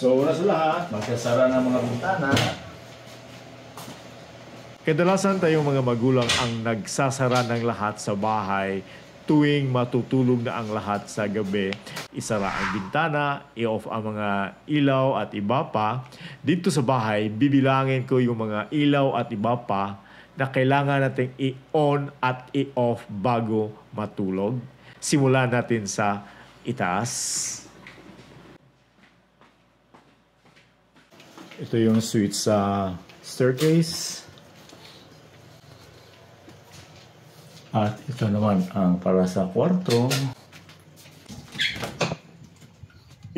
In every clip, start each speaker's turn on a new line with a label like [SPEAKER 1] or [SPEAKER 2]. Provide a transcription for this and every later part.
[SPEAKER 1] So, una sa lahat, magkasara ng mga bintana.
[SPEAKER 2] Kadalasan tayong mga magulang ang nagsasara ng lahat sa bahay tuwing matutulog na ang lahat sa gabi. Isara ang bintana, i-off ang mga ilaw at iba pa. Dito sa bahay, bibilangin ko yung mga ilaw at iba pa na kailangan natin i-on at i-off bago matulog. Simulan natin sa itaas. Ito yung switch sa staircase.
[SPEAKER 1] At ito naman ang para sa kwarto.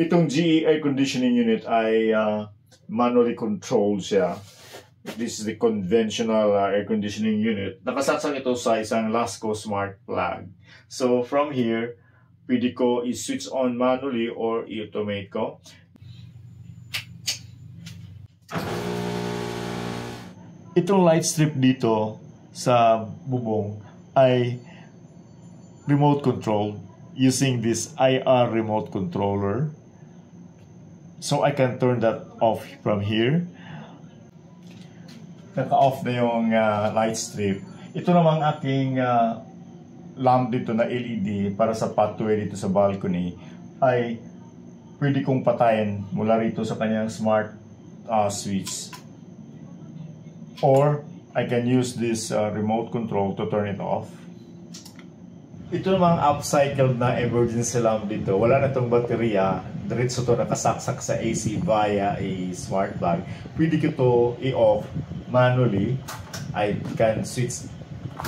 [SPEAKER 2] Itong GE air conditioning unit ay manually controlled siya. This is the conventional air conditioning unit. Nakasaksak ito sa isang Lasco smart plug. So from here, pwede ko i-switch on manually or i-automate ko. Itong light strip dito sa bubong ay remote controlled using this IR remote controller. So I can turn that off from here. Naka-off na yung light strip. Ito namang aking lamp dito na LED para sa pathway dito sa balcony ay pwede kong patayin mula rito sa kanyang smart switch. Or I can use this remote control to turn it off. Ito namang upcycled na emergency lamp dito. Wala na itong baterya. Diretso ito nakasaksak sa AC via a smart plug. Pwede ko ito i-off manually. I can switch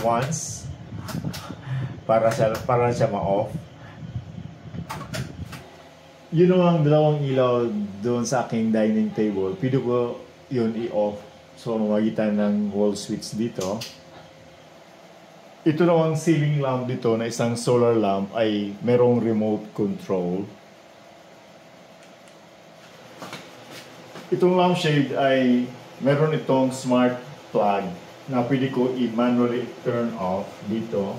[SPEAKER 2] once para siya ma-off. Yun namang dalawang ilaw doon sa aking dining table. Pwede ko yun i-off. So, mamagitan ng wall switch dito. Ito namang ceiling lamp dito na isang solar lamp ay merong remote control. Itong lampshade ay meron itong smart plug na pwede ko i-manually turn off dito.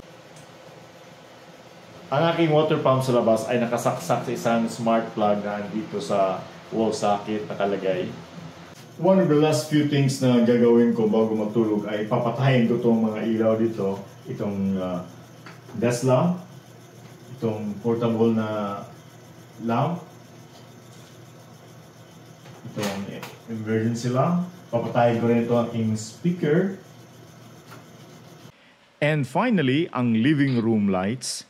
[SPEAKER 2] Ang aking water pump sa labas ay nakasaksak sa isang smart plug na dito sa wall socket nakalagay. One of the last few things na gagawin ko bago matulog ay papatayin ko itong mga ilaw dito. Itong desk lamp, itong portable na lamp, itong emergency lamp. Papatayin ko rin itong aking speaker. And finally, ang living room lights.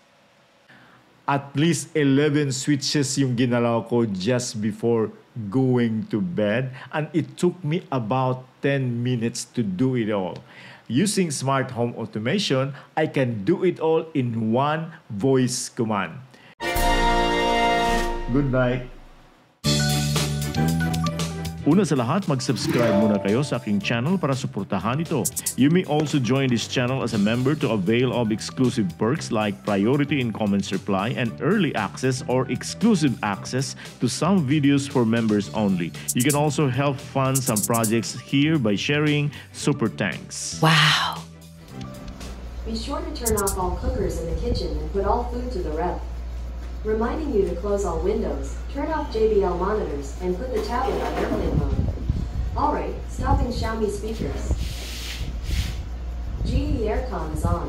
[SPEAKER 2] At least 11 switches yung ginalaw ko just before going to bed, and it took me about 10 minutes to do it all. Using smart home automation, I can do it all in one voice command. Good night. Una sa lahat, mag-subscribe muna kayo sa aking channel para suportahan ito. You may also join this channel as a member to avail of exclusive perks like priority in comments reply and early access or exclusive access to some videos for members only. You can also help fund some projects here by sharing super thanks.
[SPEAKER 3] Wow!
[SPEAKER 4] Be sure to turn off all cookers in the kitchen and put all food to the ref. Reminding you to close all windows, turn off JBL monitors, and put the tablet on airplane mode. Alright, stopping Xiaomi speakers. GE Aircon is on.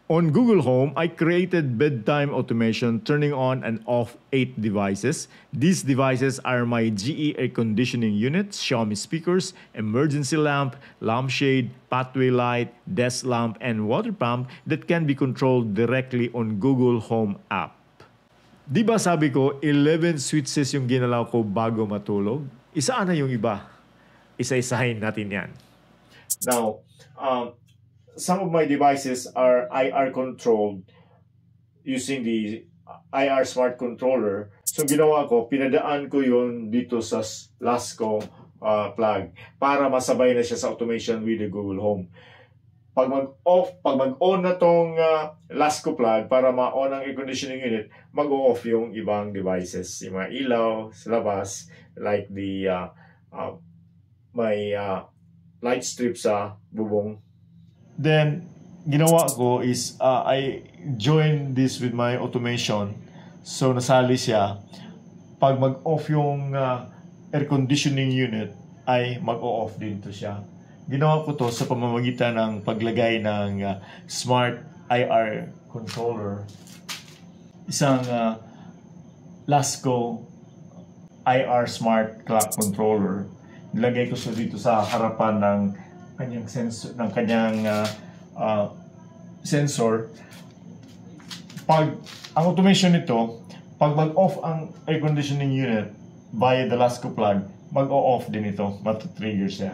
[SPEAKER 2] On Google Home, I created bedtime automation turning on and off 8 devices. These devices are my GE air conditioning unit, Xiaomi speakers, emergency lamp, lampshade, pathway light, desk lamp, and water pump that can be controlled directly on Google Home app. Di ba sabi ko, 11 switches yung ginalaw ko bago matulog? Isaan na yung iba? Isa-isahin natin yan. Now, some of my devices are IR controlled using the IR smart controller. So ginawa ko, pinadaan ko yun dito sa Lasco plug para masabay na siya sa automation with the Google Home. Pag mag-on na tong Lasco plug para ma-on ang air conditioning unit, mag-off yung ibang devices, yung mga ilaw sa labas, like the may light strip sa bubong. Then, ginawa ko is I join this with my automation. So, nasali siya. pag mag-off yung air conditioning unit, ay mag-o-off din to siya. Ginawa ko to sa pamamagitan ng paglagay ng smart IR controller. Isang Lasco IR smart clock controller. Nilagay ko siya dito sa harapan ng kanyang sensor. Pag ang automation nito, pag mag-off ang air conditioning unit via the Lasco plug, mag-o-off din ito, matatrigger siya.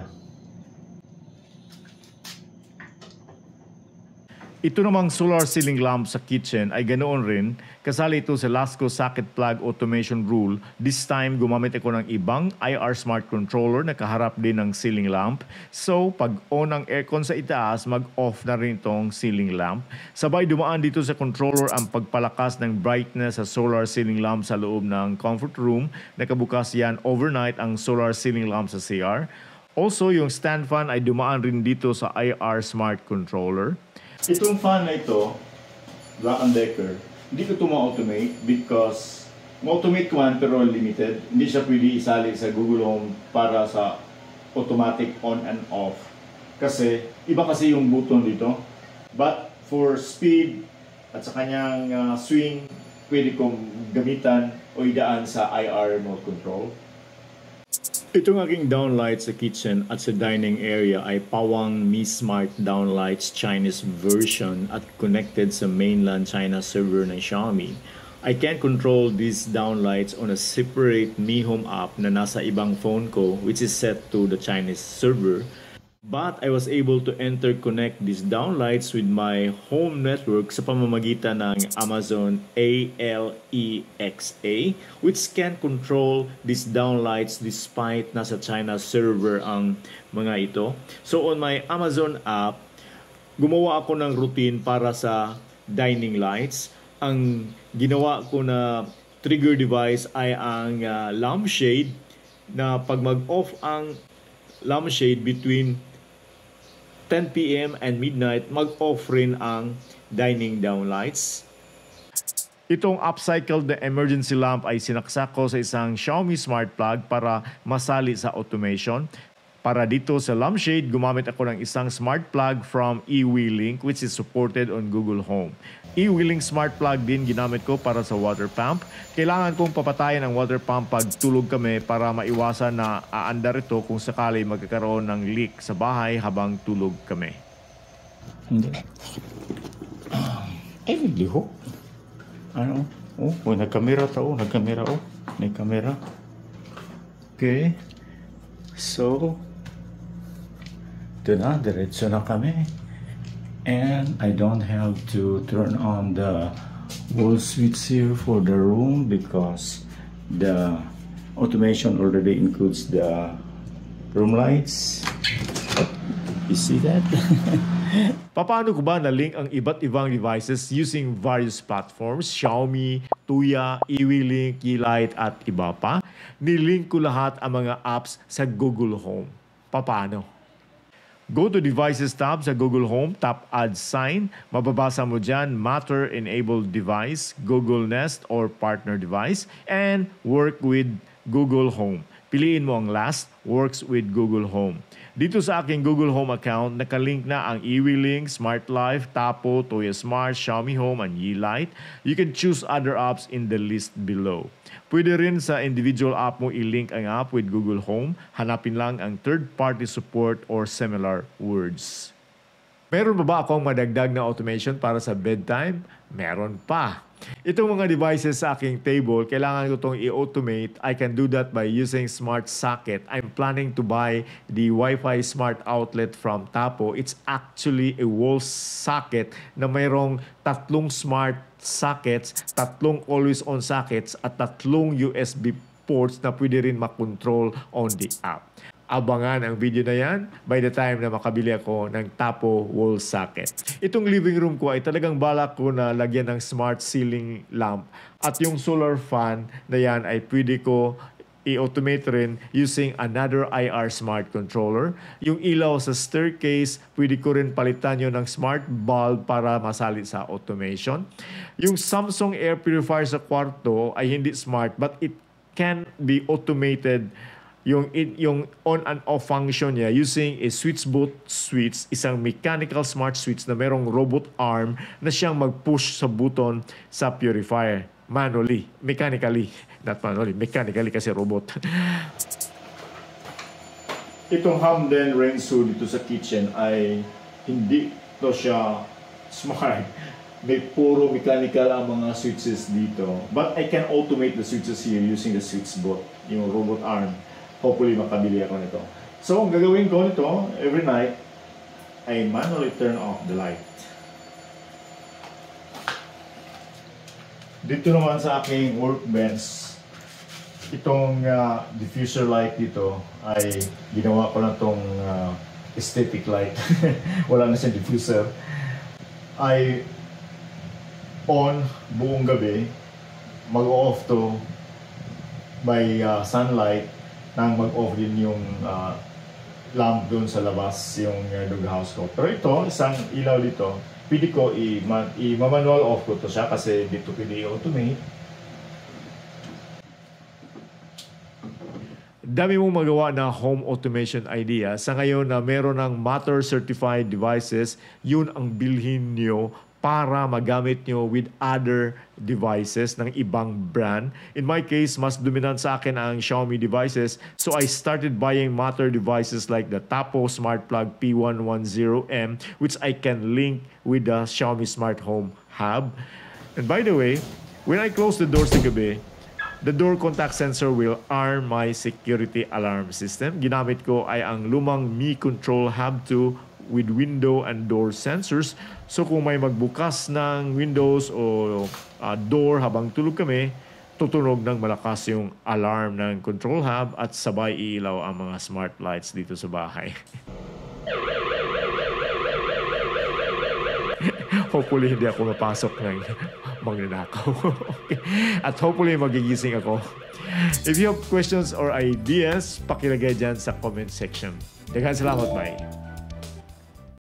[SPEAKER 2] Ito namang solar ceiling lamp sa kitchen ay ganoon rin. Kasali ito sa Lasco socket plug automation rule. This time, gumamit ako ng ibang IR smart controller na kaharap din ng ceiling lamp. So, pag on ang aircon sa itaas, mag-off na rin itong ceiling lamp. Sabay dumaan dito sa controller ang pagpalakas ng brightness sa solar ceiling lamp sa loob ng comfort room. Nakabukas yan overnight ang solar ceiling lamp sa CR. Also, yung stand fan ay dumaan rin dito sa IR smart controller. Itong fan na ito, Black & Decker, hindi ko ito ma-automate because ma-automate ko man pero limited. Hindi siya pwede isali sa Google Home para sa automatic on and off. Kasi, iba kasi yung button dito. But for speed at sa kanyang swing, pwede kong gamitan o idaan sa IR remote control. Itong aking downlight sa kitchen at sa dining area ay Pawang Mi Smart Downlights Chinese version at connected sa mainland China server ng Xiaomi. I can control these downlights on a separate Mi Home app na nasa ibang phone ko which is set to the Chinese server. But I was able to interconnect these downlights with my home network sa pamamagitan ng Amazon Alexa, which can control these downlights despite nasa China server ang mga ito. So on my Amazon app, gumawa ako ng routine para sa dining lights. Ang ginawa ko na trigger device ay ang lampshade na pag mag-off ang lampshade between 10 p.m. and midnight, mag-off rin ang dining downlights. Itong upcycled na emergency lamp ay sinaksak ko sa isang Xiaomi smart plug para masali sa automation. Para dito sa lampshade, gumamit ako ng isang smart plug from eWeLink which is supported on Google Home. eWeLink smart plug din ginamit ko para sa water pump. Kailangan kong papatayin ang water pump pag tulog kami para maiwasan na aandar ito kung sakali magkakaroon ng leak sa bahay habang tulog kami.
[SPEAKER 1] Hindi. I really hope. Ano? Oh, nagkamera to. Nagkamera. Oh, may kamera. Okay. So, ito na. Diretso na kami. And I don't have to turn on the wall switch here for the room because the automation already includes the room lights. You see that?
[SPEAKER 2] Paano ko ba na-link ang iba't ibang devices using various platforms? Xiaomi, Tuya, eWeLink, Yeelight at iba pa. Nilink ko lahat ang mga apps sa Google Home. Paano? Go to Devices tab sa Google Home, tap Add Sign. Mababasa mo dyan Matter Enabled Device, Google Nest or Partner Device, and Work with Google Home. Piliin mo ang last, Works with Google Home. Dito sa aking Google Home account, nakalink na ang eWeLink, Smart Life, Tapo, Toya Smart, Xiaomi Home, and Yeelight. You can choose other apps in the list below. Pwede rin sa individual app mo i-link ang app with Google Home. Hanapin lang ang third-party support or similar words. Meron ba akong madagdag na automation para sa bedtime? Meron pa. Itong mga devices sa aking table, kailangan ko itong i-automate. I can do that by using Smart Socket. I'm planning to buy the Wi-Fi Smart Outlet from Tapo. It's actually a wall socket na mayroong 3 smart sockets, 3 always-on sockets, at 3 USB ports na pwede rin makontrol on the app. Abangan ang video na yan by the time na makabili ako ng Tapo wall socket. Itong living room ko ay talagang balak ko na lagyan ng smart ceiling lamp. At yung solar fan na yan ay pwede ko i-automate rin using another IR smart controller. Yung ilaw sa staircase, pwede ko rin palitan yun ng smart bulb para masali sa automation. Yung Samsung air purifier sa kwarto ay hindi smart but it can be automated yung on and off function niya using a switch boot switch, isang mechanical smart switch na merong robot arm na siyang mag-push sa button sa purifier manually, mechanically, not manually, mechanically kasi robot.
[SPEAKER 1] Itong Hamden Rensu dito sa kitchen ay hindi to siya smart. May puro mechanical ang mga switches dito. But I can automate the switches here using the switch boot, yung robot arm. Hopefully makabili ako nito. So ang gagawin ko nito every night, I manually turn off the light. Dito naman sa aking workbench, itong diffuser light dito ay ginawa ko lang itong aesthetic light. Wala na siyang diffuser. Ay on buong gabi, mag-off to by sunlight, nang mag-off din yung lamp doon sa labas, yung doghouse ko. Pero ito, isang ilaw dito, pwede ko i-manual off ko to siya kasi dito pwede i-automate.
[SPEAKER 2] Dami mong magawa na home automation idea. Sa ngayon na meron ng Matter certified devices, yun ang bilhin nyo para magamit nyo with other devices ng ibang brand. In my case, mas dominant sa akin ang Xiaomi devices. So I started buying Matter devices like the Tapo Smart Plug P110M, which I can link with the Xiaomi Smart Home Hub. And by the way, when I close the doors sa gabi, the door contact sensor will arm my security alarm system. Ginamit ko ay ang lumang Mi Control Hub 2 with window and door sensors. So kung may magbukas ng windows o door habang tulog kami, tutunog ng malakas yung alarm ng control hub at sabay iilaw ang mga smart lights dito sa bahay. Hopefully hindi ako mapasok ng magnanakaw. Okay. At hopefully magigising ako. If you have questions or ideas, pakilagay dyan sa comment section. Daghang salamat, bye.